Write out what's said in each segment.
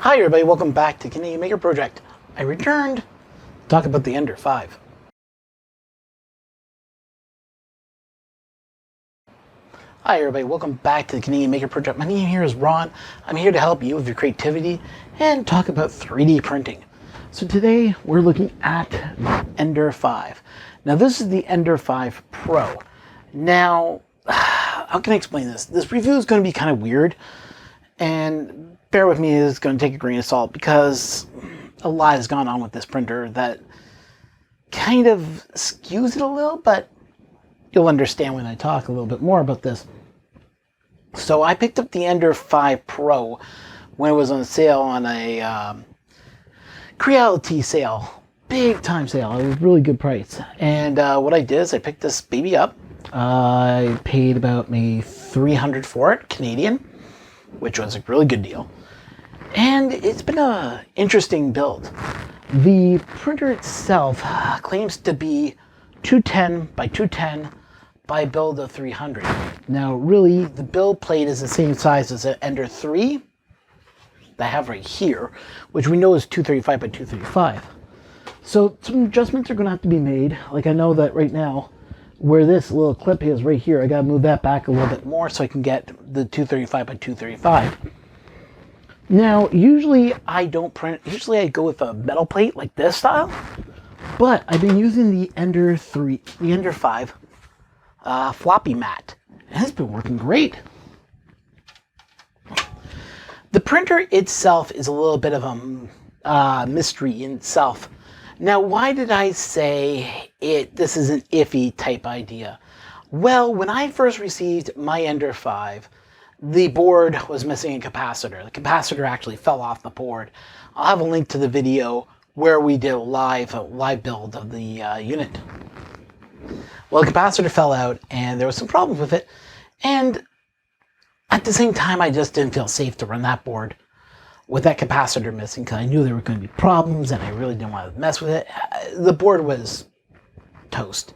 Hi everybody, welcome back to Canadian Maker Project. I returned to talk about the Ender 5. Hi everybody, welcome back to the Canadian Maker Project. My name here is Ron. I'm here to help you with your creativity and talk about 3D printing. So today we're looking at Ender 5. Now this is the Ender 5 Pro. Now, how can I explain this? This review is going to be kind of weird, and bear with me, it's going to take a grain of salt because a lot has gone on with this printer that kind of skews it a little, but you'll understand when I talk a little bit more about this. So I picked up the Ender 5 Pro when it was on sale on a Creality sale, big time sale. It was a really good price. And what I did is I picked this baby up. I paid about maybe $300 for it, Canadian, which was a really good deal. And it's been an interesting build. The printer itself claims to be 210 by 210 by a build of 300. Now, really, the build plate is the same size as the Ender 3 that I have right here, which we know is 235 by 235. So some adjustments are going to have to be made. Like, I know that right now, where this little clip is right here, I got to move that back a little bit more so I can get the 235 by 235. Now, usually I don't print, usually I go with a metal plate like this style, but I've been using the Ender 5 floppy mat, and it's been working great. The printer itself is a little bit of a mystery in itself. Now, why did I say this is an iffy type idea? Well, when I first received my Ender 5, the board was missing a capacitor. The capacitor actually fell off the board. I'll have a link to the video where we did a live build of the unit. Well, the capacitor fell out and there was some problems with it. And at the same time, I just didn't feel safe to run that board with that capacitor missing because I knew there were going to be problems and I really didn't want to mess with it. The board was toast.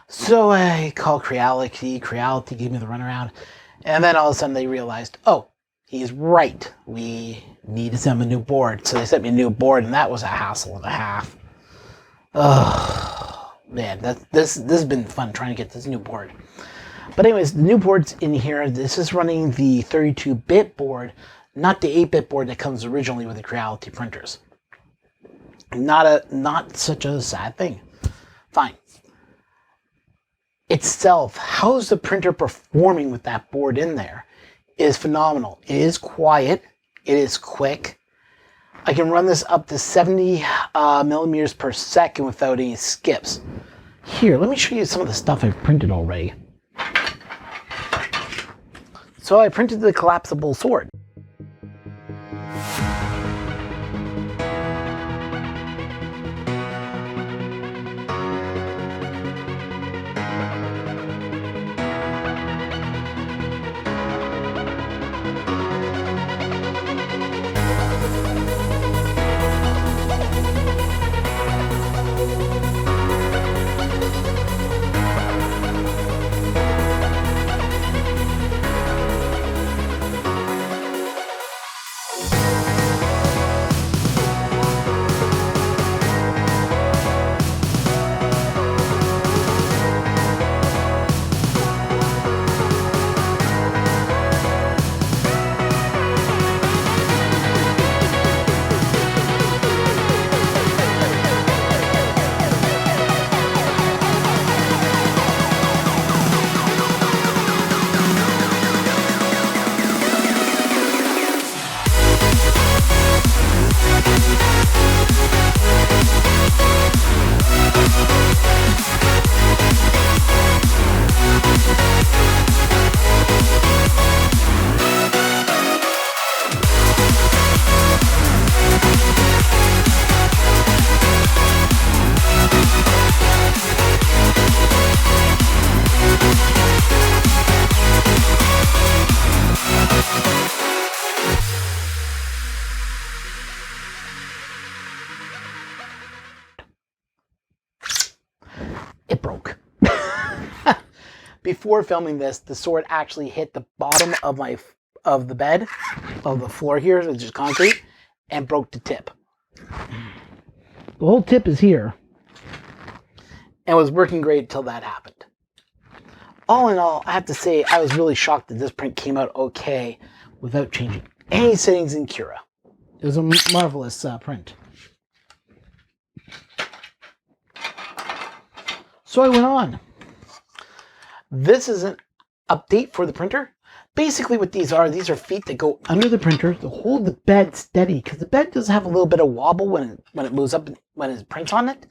So I called Creality. Creality gave me the runaround. And then all of a sudden they realized, oh, he's right. We need to send him a new board. So they sent me a new board, and that was a hassle and a half. Oh, man, this has been fun trying to get this new board. But anyways, the new board's in here. This is running the 32-bit board, not the 8-bit board that comes originally with the Creality printers. Not such a sad thing. Fine. Itself, how is the printer performing with that board in there? It is phenomenal. It is quiet. It is quick. I can run this up to 70 millimeters per second without any skips. Here, let me show you some of the stuff I've printed already. So I printed the Collapsible Sword. It broke. Before filming this, the sword actually hit the bottom of the bed, of the floor here, which is concrete, and broke the tip. The whole tip is here, and was working great until that happened. All in all, I have to say I was really shocked that this print came out okay without changing any settings in Cura. It was a marvelous print. So I went on. This is an update for the printer. Basically what these are feet that go under the printer to hold the bed steady, because the bed does have a little bit of wobble when it moves up, when it prints on it.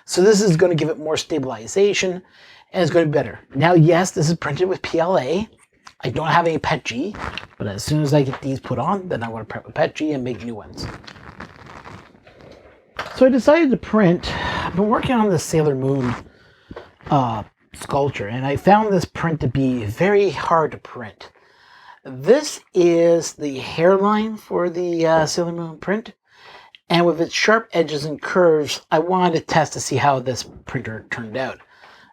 So this is going to give it more stabilization, and it's going to be better. Now, yes, this is printed with PLA. I don't have any PETG, but as soon as I get these put on, then I want to print with PETG and make new ones. So I decided to print. I've been working on this Sailor Moon sculpture, and I found this print to be very hard to print. This is the hairline for the Sailor Moon print, and with its sharp edges and curves, I wanted to test to see how this printer turned out.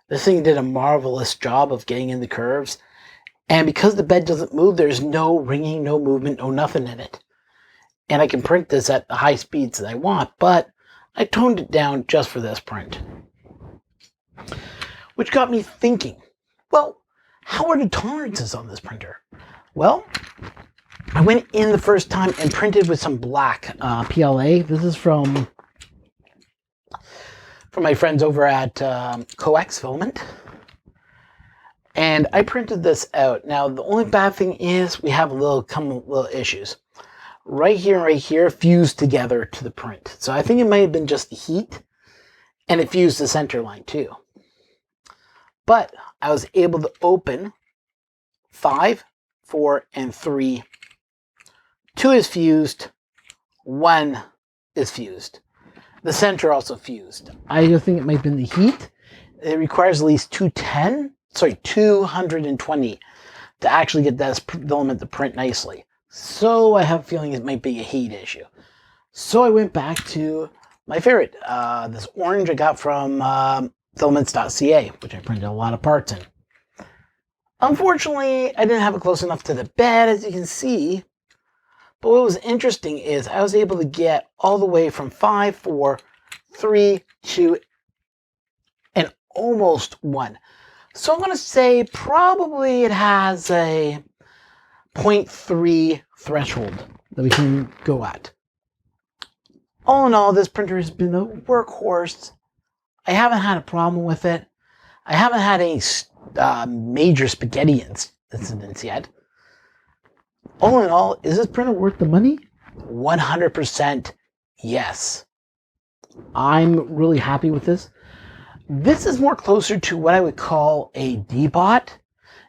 This thing did a marvelous job of getting in the curves, and because the bed doesn't move, there's no ringing, no movement, no nothing in it. And I can print this at the high speeds that I want, but I toned it down just for this print. Which got me thinking, well, how are the tolerances on this printer? Well, I went in the first time and printed with some black PLA. This is from my friends over at Filament. And I printed this out. Now, the only bad thing is we have little issues. Right here and right here fused together to the print. So I think it might have been just the heat, and it fused the center line too. But I was able to open 5, 4, and 3. 2 is fused. 1 is fused. The center also fused. I just think it might have been the heat. It requires at least 220 to actually get that filament to print nicely. So I have a feeling it might be a heat issue. So I went back to my favorite, this orange I got from filaments.ca, which I printed a lot of parts in. Unfortunately, I didn't have it close enough to the bed, as you can see. But what was interesting is I was able to get all the way from 5, 4, 3, 2, and almost 1. So I'm going to say probably it has a 0.3 threshold that we can go at. All in all, this printer has been a workhorse. I haven't had a problem with it. I haven't had any major spaghetti incidents yet. All in all, is this printer worth the money? 100% yes. I'm really happy with this. This is more closer to what I would call a D-bot,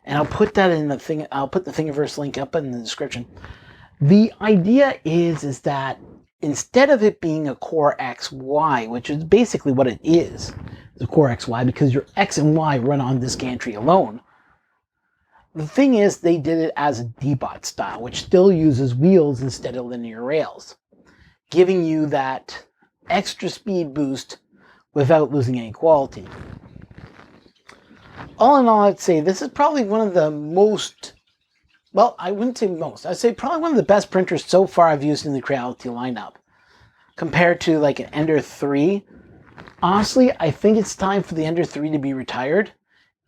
and I'll put that in the thing. I'll put the Thingiverse link up in the description. The idea is that instead of it being a Core XY, which is basically what it is a Core XY, because your X and Y run on this gantry alone. The thing is, they did it as a D-bot style, which still uses wheels instead of linear rails, giving you that extra speed boost without losing any quality. All in all, I'd say this is probably one of the most, well, I wouldn't say most, I'd say probably one of the best printers so far I've used in the Creality lineup. Compared to like an Ender 3, honestly, I think it's time for the Ender 3 to be retired,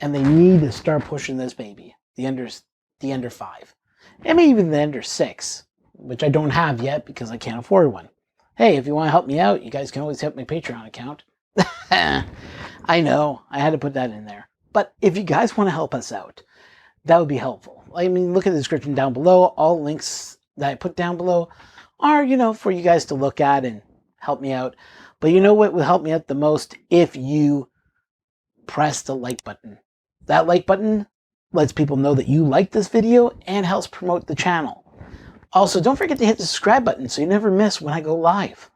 and they need to start pushing this baby. The Ender 5. And maybe even the Ender 6, which I don't have yet because I can't afford one. Hey, if you want to help me out, you guys can always help my Patreon account. I know, I had to put that in there. But if you guys want to help us out, that would be helpful. I mean, look at the description down below. All links that I put down below are, for you guys to look at and help me out. But you know what will help me out the most? If you press the like button. That like button lets people know that you like this video and helps promote the channel. Also, don't forget to hit the subscribe button so you never miss when I go live.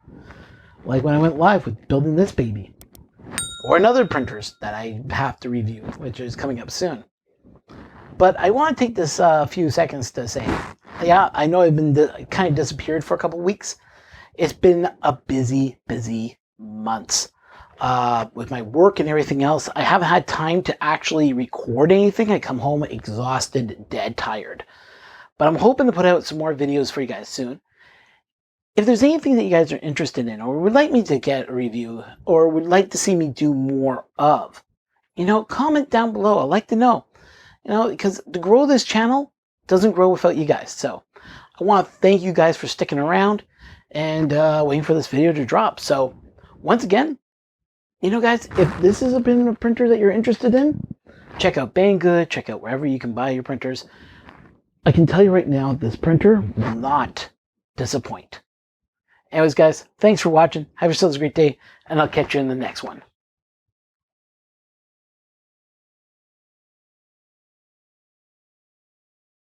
Like when I went live with building this baby. Or another printers that I have to review, which is coming up soon. But I want to take this few seconds to say, yeah, I know I've been kind of disappeared for a couple weeks. It's been a busy months. With my work and everything else, I haven't had time to actually record anything. I come home exhausted, dead tired. But I'm hoping to put out some more videos for you guys soon. If there's anything that you guys are interested in, or would like me to get a review, or would like to see me do more of, comment down below. I'd like to know, because to grow this channel doesn't grow without you guys. So I want to thank you guys for sticking around and waiting for this video to drop. So once again, guys, if this has been a printer that you're interested in, check out Banggood, check out wherever you can buy your printers. I can tell you right now, this printer will not disappoint. Anyways, guys, thanks for watching. Have yourselves a great day, and I'll catch you in the next one.